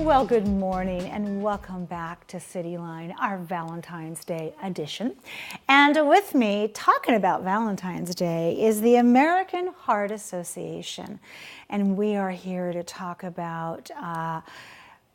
Well, good morning and welcome back to Cityline, our Valentine's Day edition. And with me, talking about Valentine's Day, is the American Heart Association. And we are here to talk about,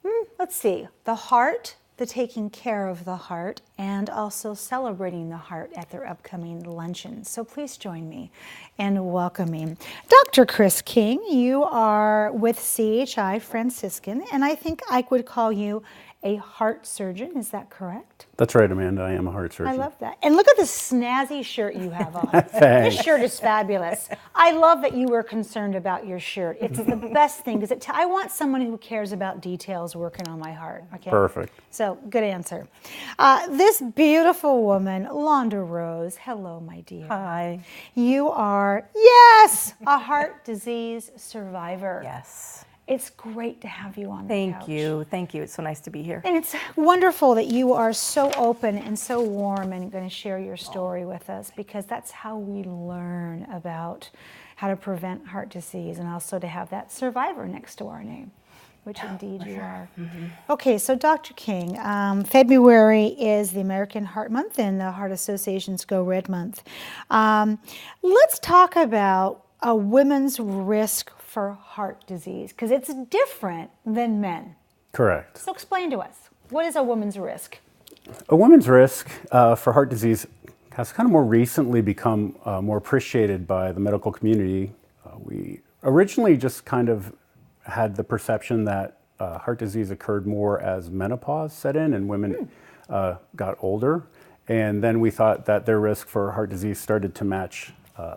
the heart, the taking care of the heart, and also celebrating the heart at their upcoming luncheon. So please join me in welcoming Dr. Chris King. You are with CHI Francisican, and I think I would call you a heart surgeon. Is that correct? That's right, Amanda. I am a heart surgeon. I love that. And look at the snazzy shirt you have on. Thanks. This shirt is fabulous. I love that you were concerned about your shirt. It's the best thing because I want someone who cares about details working on my heart. Okay. Perfect. So good answer. This beautiful woman, Landa Rose. Hello, my dear. Hi. You are, yes, a heart disease survivor. Yes. It's great to have you on the couch. Thank you. Thank you. It's so nice to be here. And it's wonderful that you are so open and so warm and going to share your story with us, because that's how we learn about how to prevent heart disease and also to have that survivor next to our name, which indeed you are. Mm-hmm. Okay, so Dr. King, February is the American Heart Month and the Heart Association's Go Red Month. Let's talk about a women's risk for heart disease, because it's different than men. Correct. So explain to us, what is a woman's risk? A woman's risk for heart disease has kind of more recently become more appreciated by the medical community. We originally just kind of had the perception that heart disease occurred more as menopause set in and women got older. And then we thought that their risk for heart disease started to match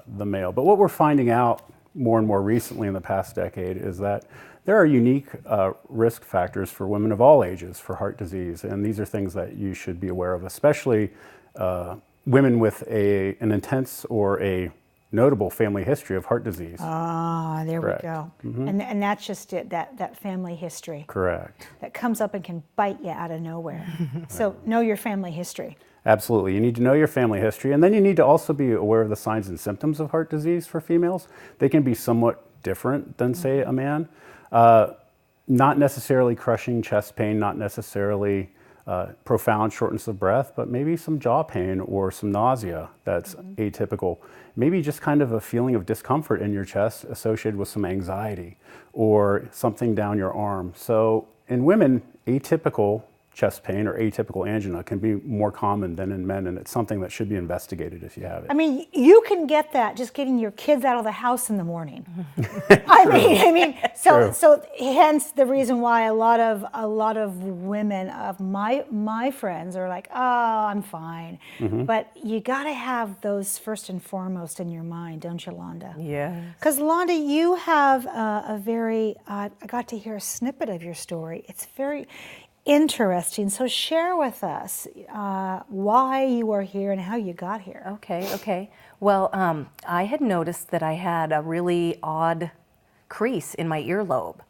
the male. But what we're finding out more and more recently in the past decade is that there are unique risk factors for women of all ages for heart disease, and these are things that you should be aware of, especially women with an intense or a notable family history of heart disease. Ah, there Correct. we go. Mm-hmm. And that's just it, that family history. Correct. That comes up and can bite you out of nowhere. So know your family history. Absolutely. You need to know your family history, and then you need to also be aware of the signs and symptoms of heart disease for females. They can be somewhat different than, say, a man. Not necessarily crushing chest pain, not necessarily profound shortness of breath, but maybe some jaw pain or some nausea that's atypical. Maybe just kind of a feeling of discomfort in your chest associated with some anxiety or something down your arm. So in women, atypical chest pain or atypical angina can be more common than in men, and it's something that should be investigated if you have it. I mean, you can get that just getting your kids out of the house in the morning. I mean, so hence the reason why a lot of women of my friends are like, oh, I'm fine. Mm-hmm. But you got to have those first and foremost in your mind, don't you, Landa? Yeah. Because Landa, you have I got to hear a snippet of your story. It's very interesting. So share with us why you are here and how you got here. Okay. Well, I had noticed that I had a really odd crease in my earlobe.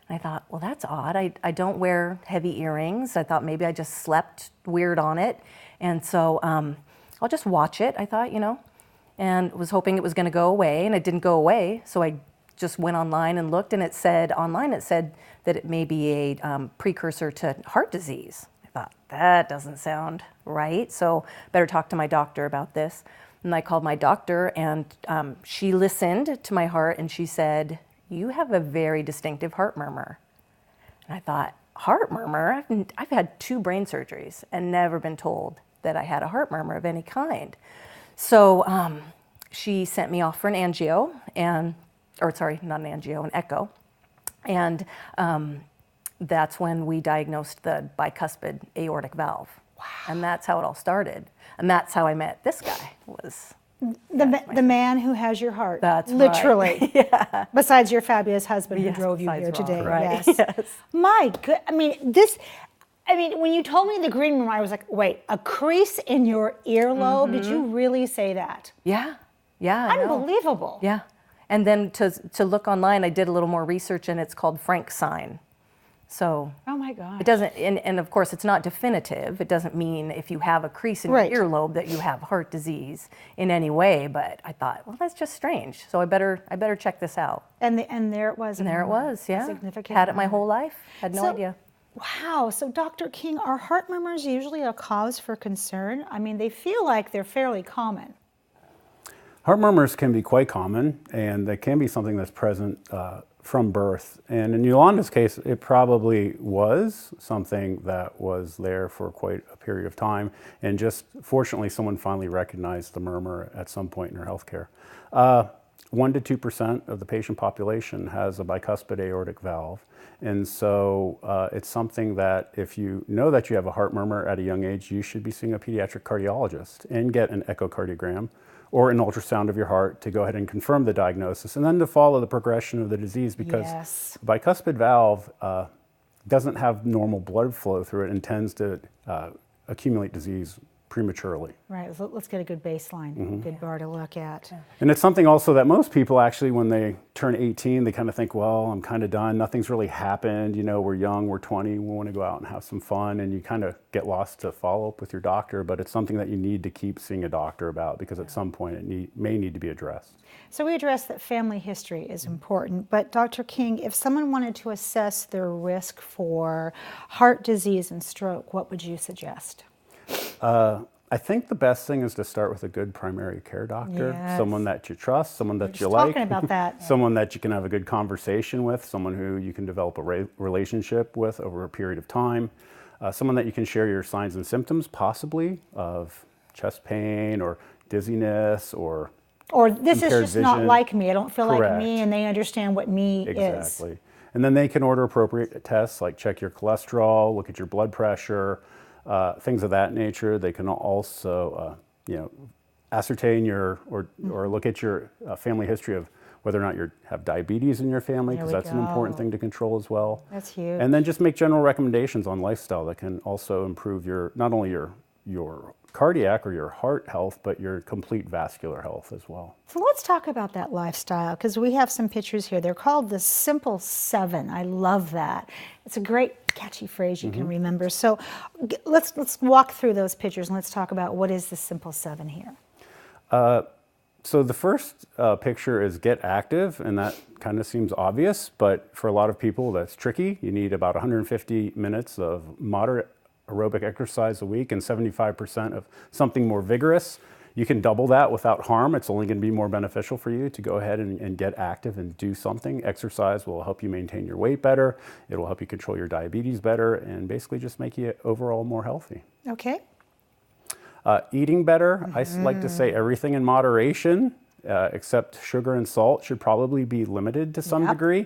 And I thought, well, that's odd. I don't wear heavy earrings. I thought maybe I just slept weird on it. And so I'll just watch it, I thought, and was hoping it was going to go away, and it didn't go away. So I just went online and looked, and it said that it may be a precursor to heart disease. I thought, that doesn't sound right, so better talk to my doctor about this. And I called my doctor, and she listened to my heart, and she said, you have a very distinctive heart murmur. And I thought, heart murmur? I've had 2 brain surgeries and never been told that I had a heart murmur of any kind. So she sent me off for an angio, an echo. And that's when we diagnosed the bicuspid aortic valve. Wow. And that's how it all started. And that's how I met this guy. The man who has your heart. That's literally. Right. Yeah. Besides your fabulous husband who Yes, drove you here today. Right. Yes. My good. I mean, when you told me the green room, I was like, wait, a crease in your earlobe? Mm-hmm. Did you really say that? Yeah. I Unbelievable. know. Yeah. And then to look online, I did a little more research, and it's called Frank's sign. So oh my God. It doesn't, and of course it's not definitive. It doesn't mean if you have a crease in right. your earlobe that you have heart disease in any way. But I thought, well, that's just strange. So I better check this out. And there it was. And there it was. Yeah. Significant. Had it my whole life. Had no idea. Wow. So, Dr. King, are heart murmurs usually a cause for concern? I mean, they feel like they're fairly common. Heart murmurs can be quite common, and they can be something that's present from birth. And in Yolanda's case, it probably was something that was there for quite a period of time. And just fortunately, someone finally recognized the murmur at some point in her healthcare. 1 to 2% of the patient population has a bicuspid aortic valve. And so it's something that if you know that you have a heart murmur at a young age, you should be seeing a pediatric cardiologist and get an echocardiogram or an ultrasound of your heart to go ahead and confirm the diagnosis, and then to follow the progression of the disease, because Yes. the bicuspid valve doesn't have normal blood flow through it and tends to accumulate disease prematurely. Right. So let's get a good baseline, good bar to look at. And it's something also that most people actually, when they turn 18, they kind of think, well, I'm kind of done. Nothing's really happened. You know, we're young, we're 20, we want to go out and have some fun. And you kind of get lost to follow up with your doctor. But it's something that you need to keep seeing a doctor about, because at some point it may need to be addressed. So we addressed that family history is important. But Dr. King, if someone wanted to assess their risk for heart disease and stroke, what would you suggest? I think the best thing is to start with a good primary care doctor, Yes. someone that you trust, someone that you Just like, talking about that. someone that you can have a good conversation with, someone who you can develop a relationship with over a period of time, someone that you can share your signs and symptoms, possibly of chest pain or dizziness or this is impaired just not vision. like me. I don't feel like Correct. me, and they understand what me is. Exactly. And then they can order appropriate tests like check your cholesterol, look at your blood pressure, things of that nature. They can also, ascertain or look at your family history of whether or not you have diabetes in your family, because There we that's an important go. thing to control as well. That's huge. And then just make general recommendations on lifestyle that can also improve not only your cardiac or your heart health, but your complete vascular health as well. So let's talk about that lifestyle, because we have some pictures here. They're called the Simple 7. I love that. It's a great catchy phrase you can remember. So let's walk through those pictures and let's talk about what is the Simple 7 here. So the first picture is get active, and that kind of seems obvious, but for a lot of people that's tricky. You need about 150 minutes of moderate aerobic exercise a week and 75% of something more vigorous. You can double that without harm. It's only going to be more beneficial for you to go ahead and get active and do something. Exercise will help you maintain your weight better. It will help you control your diabetes better and basically just make you overall more healthy. Okay. Eating better, I like to say everything in moderation, except sugar and salt should probably be limited to some degree.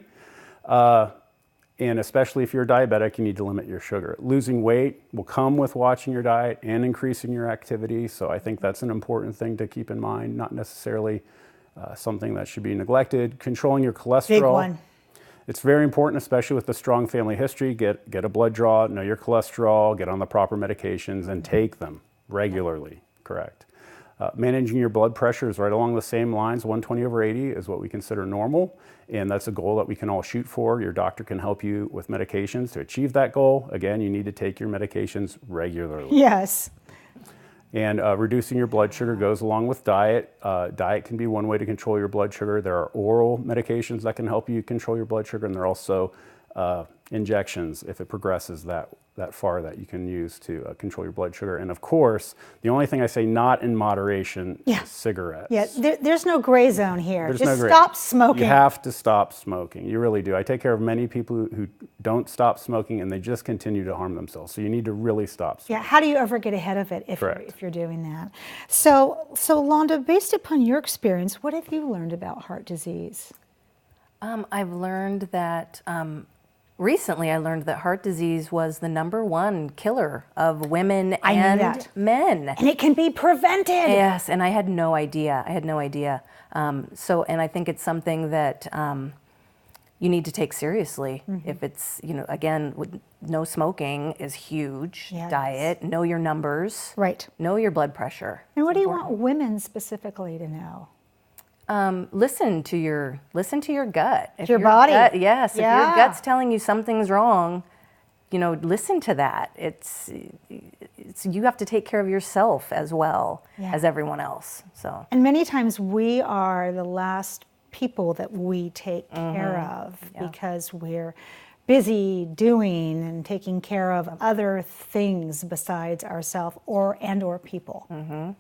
And especially if you're diabetic, you need to limit your sugar. Losing weight will come with watching your diet and increasing your activity. So I think that's an important thing to keep in mind, not necessarily something that should be neglected. Controlling your cholesterol. Big one. It's very important, especially with the strong family history. Get a blood draw, know your cholesterol, get on the proper medications, and take them regularly. Correct. Managing your blood pressure is right along the same lines. 120/80 is what we consider normal, and that's a goal that we can all shoot for. Your doctor can help you with medications to achieve that goal. Again, you need to take your medications regularly. Yes. And reducing your blood sugar goes along with diet. Diet can be one way to control your blood sugar. There are oral medications that can help you control your blood sugar, and there are also injections, if it progresses that far, that you can use to control your blood sugar. And of course, the only thing I say not in moderation is cigarettes. Yeah, there's no gray zone here. There's Just no gray. stop smoking. You have to stop smoking. You really do. I take care of many people who don't stop smoking and they just continue to harm themselves. So you need to really stop smoking. Yeah, how do you ever get ahead of it if Correct. you're doing that? So Landa, based upon your experience, what have you learned about heart disease? I've learned that recently I learned that heart disease was the #1 killer of women I knew and that. men. And it can be prevented. Yes, and I had no idea. And I think it's something that you need to take seriously. If it's, again, no smoking is huge. Yes. Diet, know your numbers. Right. Know your blood pressure. And what do you want women specifically to know? Listen to your gut. If Your body. Gut, yes. If Yeah. your gut's telling you something's wrong, listen to that. It's you have to take care of yourself as well as everyone else. So. And many times we are the last people that we take care of because we're busy doing and taking care of other things besides ourselves or people.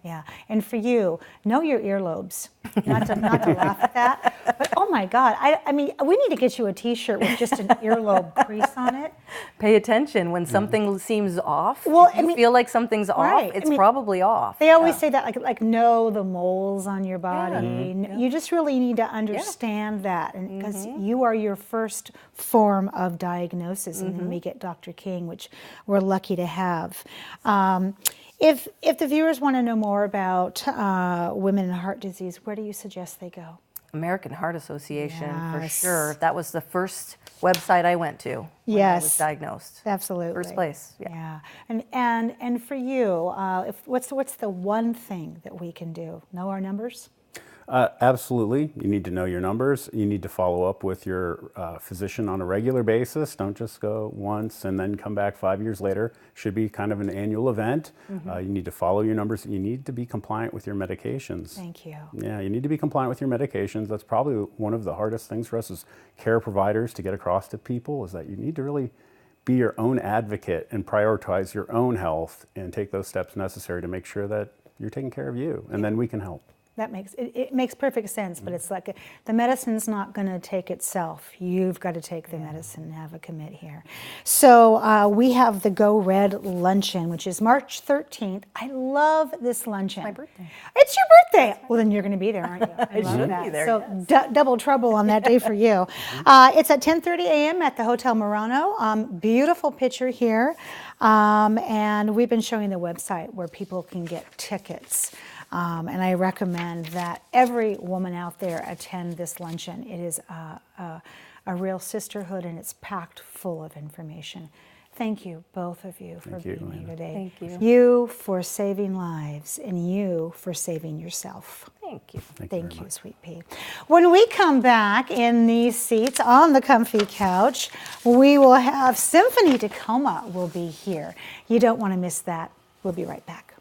Yeah, and for you, know your earlobes. Not to laugh at that, but oh my God, I mean, we need to get you a T-shirt with just an earlobe crease on it. Pay attention when something seems off. Well, if you feel like something's right. off, it's probably off. They always say that, like know the moles on your body. You just really need to understand that, and because you are your first form of diagnosis, and then we get Dr. King, which we're lucky to have. If the viewers want to know more about women and heart disease, where do you suggest they go? American Heart Association, for sure. That was the first website I went to when I was diagnosed. Absolutely. First place. Yeah. And for you, what's the one thing that we can do? Know our numbers? Absolutely. You need to know your numbers. You need to follow up with your physician on a regular basis. Don't just go once and then come back 5 years later. Should be kind of an annual event. You need to follow your numbers. You need to be compliant with your medications. Thank you. Yeah, you need to be compliant with your medications. That's probably one of the hardest things for us as care providers to get across to people, is that you need to really be your own advocate and prioritize your own health and take those steps necessary to make sure that you're taking care of you, and then we can help. That makes it makes perfect sense, but it's like the medicine's not going to take itself. You've got to take the medicine and have a commit here. So we have the Go Red Luncheon, which is March 13th. I love this luncheon. My birthday. It's your birthday. Well, then you're going to be there, aren't you? I love should that. be there, So double trouble on that day for you. It's at 10:30 a.m. at the Hotel Murano. Beautiful picture here, and we've been showing the website where people can get tickets. And I recommend that every woman out there attend this luncheon. It is a real sisterhood, and it's packed full of information. Thank you, both of you, for being here today. Thank you. You for saving lives, and you for saving yourself. Thank you. Thank you, Sweet Pea. When we come back in these seats on the comfy couch, we will have Symphony Tacoma will be here. You don't want to miss that. We'll be right back.